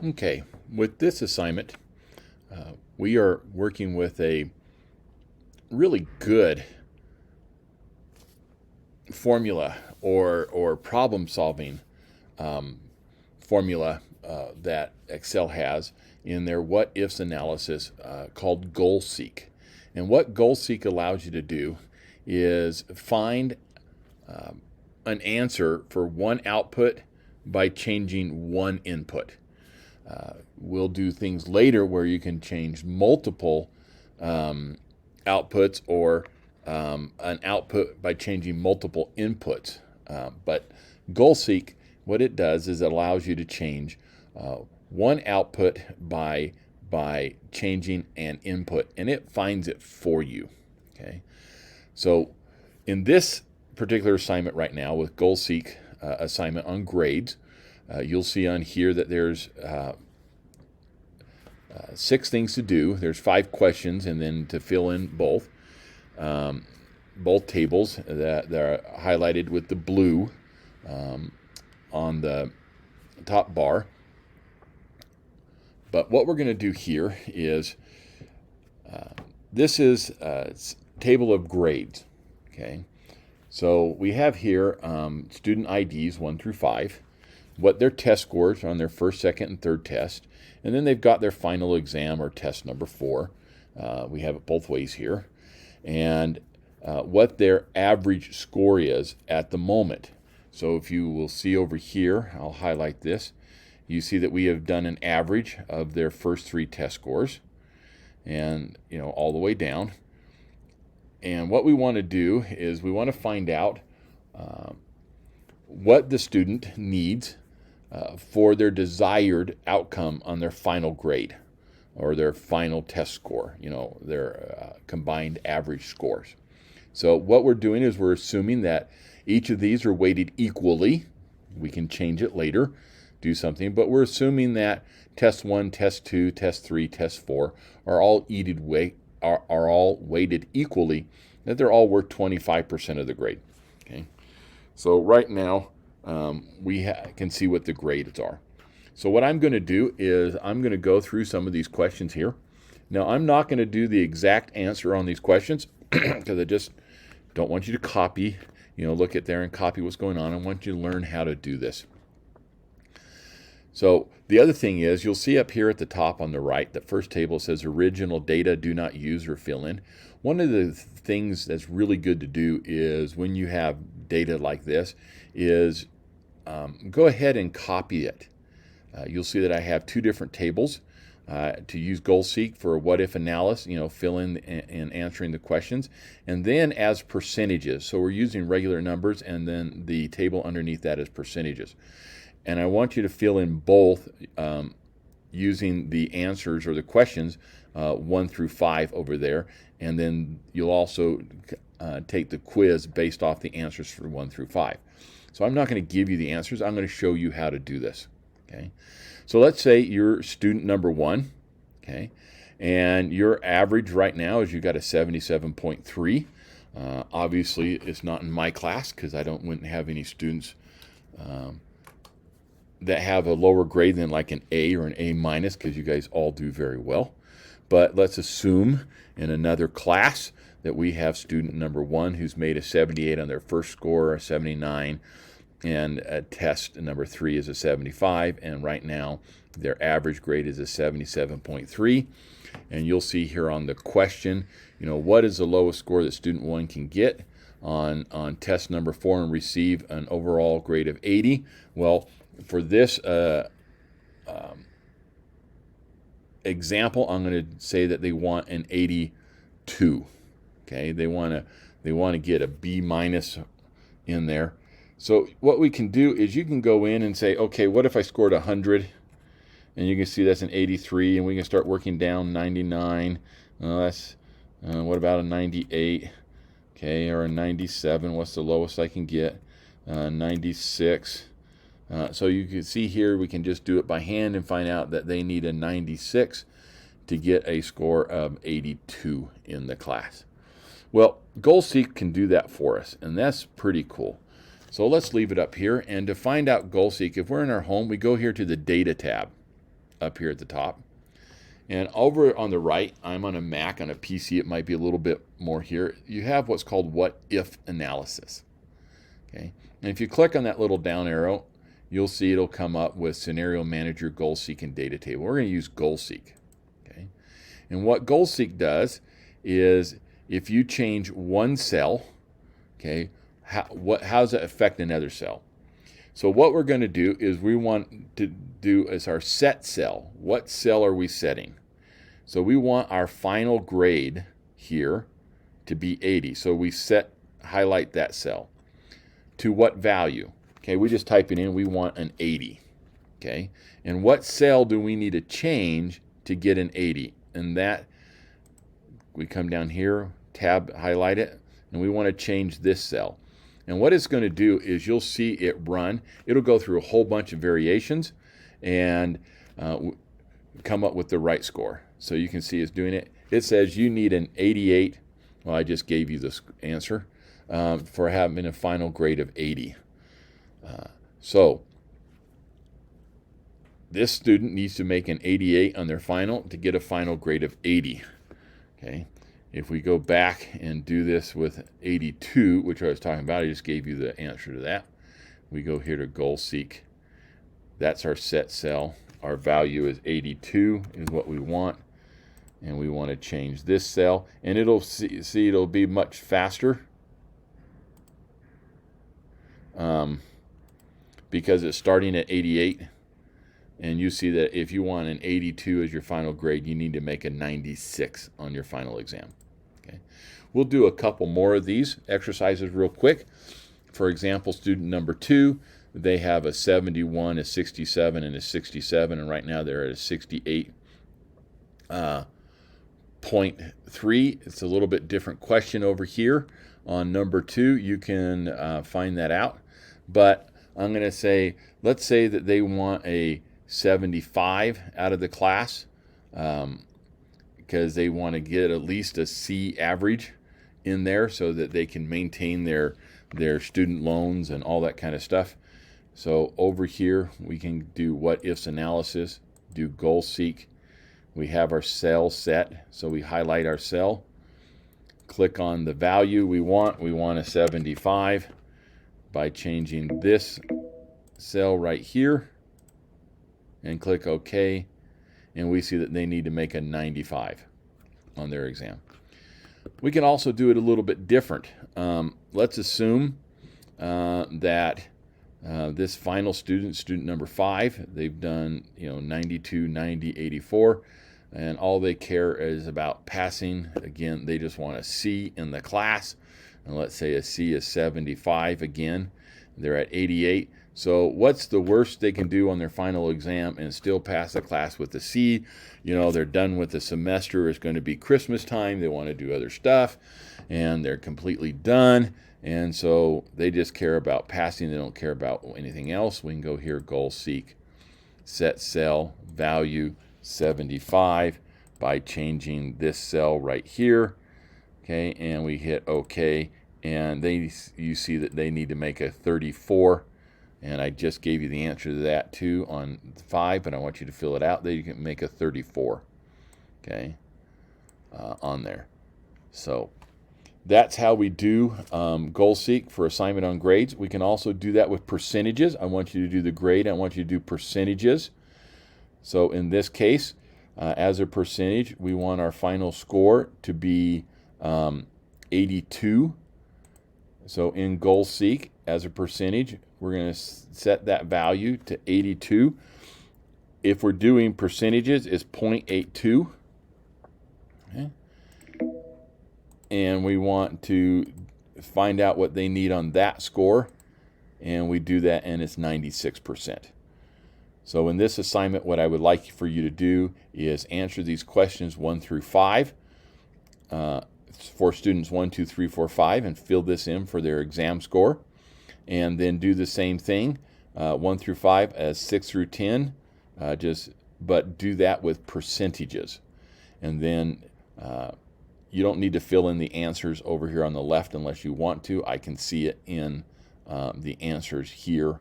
Okay, with this assignment, we are working with a really good formula or problem solving formula that Excel has in their what ifs analysis called goal seek. And what goal seek allows you to do is find an answer for one output by changing one input. We'll do things later where you can change multiple outputs or an output by changing multiple inputs. But goal seek, what it does is it allows you to change one output by changing an input, and it finds it for you. Okay, so in this particular assignment right now with goal seek assignment on grades, you'll see on here that there's 6 things to do. There's 5 questions, and then to fill in both tables that are highlighted with the blue on the top bar. But what we're going to do here is this is a table of grades. Okay, so we have here student IDs 1 through 5, what their test scores on their first, second, and third test, and then they've got their final exam or test number 4. We have it both ways here, and what their average score is at the moment. So if you will see over here, I'll highlight this. You see that we have done an average of their first 3 test scores, and all the way down. And what we want to do is we want to find out what the student needs for their desired outcome on their final grade or their final test score, their combined average scores. So what we're doing is we're assuming that each of these are weighted equally. We can change it later, do something, but we're assuming that test 1, test 2, test 3, test 4 are all weighted equally, that they're all worth 25% of the grade. Okay, so right now we can see what the grades are. So what I'm going to do is I'm going to go through some of these questions here. Now I'm not going to do the exact answer on these questions because I just don't want you to copy, look at there and copy what's going on. I want you to learn how to do this. So the other thing is, you'll see up here at the top on the right, the first table says original data do not use or fill in. One of the things that's really good to do is when you have data like this is go ahead and copy it. You'll see that I have 2 different tables to use goal seek for a what if analysis, fill in and answering the questions, and then as percentages. So we're using regular numbers, and then the table underneath that is percentages. And I want you to fill in both using the answers or the questions 1 through 5 over there. And then you'll also take the quiz based off the answers for 1 through 5. So I'm not going to give you the answers. I'm going to show you how to do this. Okay. So let's say you're student number 1. Okay. And your average right now is you got a 77.3. Obviously, it's not in my class because I wouldn't have any students that have a lower grade than like an A or an A minus, because you guys all do very well. But let's assume in another class that we have student number 1 who's made a 78 on their first score, a 79, and test number 3 is a 75, and right now their average grade is a 77.3. And you'll see here on the question, what is the lowest score that student 1 can get on test number 4 and receive an overall grade of 80? Well, for this example, I'm going to say that they want an 82. Okay, they want to get a B minus in there. So what we can do is you can go in and say, okay, what if I scored 100? And you can see that's an 83, and we can start working down 99. What about a 98? Okay, or a 97. What's the lowest I can get? 96. So you can see here we can just do it by hand and find out that they need a 96 to get a score of 82 in the class. Well, GoalSeek can do that for us, and that's pretty cool. So let's leave it up here, and to find out GoalSeek, if we're in our home, we go here to the Data tab. up here at the top. And over on the right, I'm on a Mac. On a PC, it might be a little bit more here. You have what's called what if analysis. Okay, and if you click on that little down arrow, you'll see it'll come up with Scenario Manager, Goal Seek, and Data Table. We're going to use Goal Seek. Okay, and what Goal Seek does is if you change one cell, okay, how does it affect another cell? So what we're going to do is we want to do is our set cell. What cell are we setting? So we want our final grade here to be 80. So we highlight that cell. To what value? Okay, we just type it in. We want an 80. Okay, and what cell do we need to change to get an 80? And that, we come down here, tab, highlight it, and we want to change this cell. And what it's going to do is you'll see it run. It'll go through a whole bunch of variations and come up with the right score. So you can see it's doing it. It says you need an 88. Well, I just gave you this answer for having a final grade of 80. So this student needs to make an 88 on their final to get a final grade of 80. Okay. If we go back and do this with 82, which I was talking about, I just gave you the answer to that. We go here to Goal Seek. That's our set cell. Our value is 82 is what we want. And we want to change this cell. And it'll see it'll be much faster because it's starting at 88. And you see that if you want an 82 as your final grade, you need to make a 96 on your final exam. Okay, we'll do a couple more of these exercises real quick. For example, student number 2, they have a 71, a 67, and a 67, and right now they're at a 68.3. It's a little bit different question over here on number 2. You can find that out, but I'm going to say, let's say that they want a 75 out of the class because they want to get at least a C average in there so that they can maintain their student loans and all that kind of stuff. So over here we can do what ifs analysis, do Goal Seek. We have our cell set, so we highlight our cell, click on the value we want a 75 by changing this cell right here, and click OK, and we see that they need to make a 95 on their exam. We can also do it a little bit different. Let's assume that this final student number 5, they've done 92, 90, 84, and all they care is about passing. Again, they just want a C in the class, and let's say a C is 75 again. They're at 88. So what's the worst they can do on their final exam and still pass the class with a C? They're done with the semester. It's going to be Christmas time. They want to do other stuff, and they're completely done. And so they just care about passing. They don't care about anything else. We can go here, Goal Seek, set cell, value 75 by changing this cell right here. Okay, and we hit OK, and you see that they need to make a 34. And I just gave you the answer to that too on 5, but I want you to fill it out. Then you can make a 34, okay, on there. So that's how we do Goal Seek for assignment on grades. We can also do that with percentages. I want you to do the grade. I want you to do percentages. So in this case, as a percentage, we want our final score to be 82. So in Goal Seek, as a percentage, we're going to set that value to 82. If we're doing percentages, it's 0.82. Okay. And we want to find out what they need on that score, and we do that, and it's 96%. So in this assignment, what I would like for you to do is answer these questions 1 through 5 for students 1, 2, 3, 4, 5, and fill this in for their exam score. And then do the same thing 1 through 5 as 6 through 10, but do that with percentages. And then you don't need to fill in the answers over here on the left unless you want to. I can see it in the answers here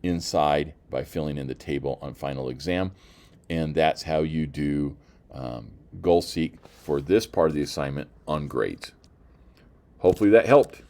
inside by filling in the table on final exam. And that's how you do goal seek for this part of the assignment on grades. Hopefully that helped.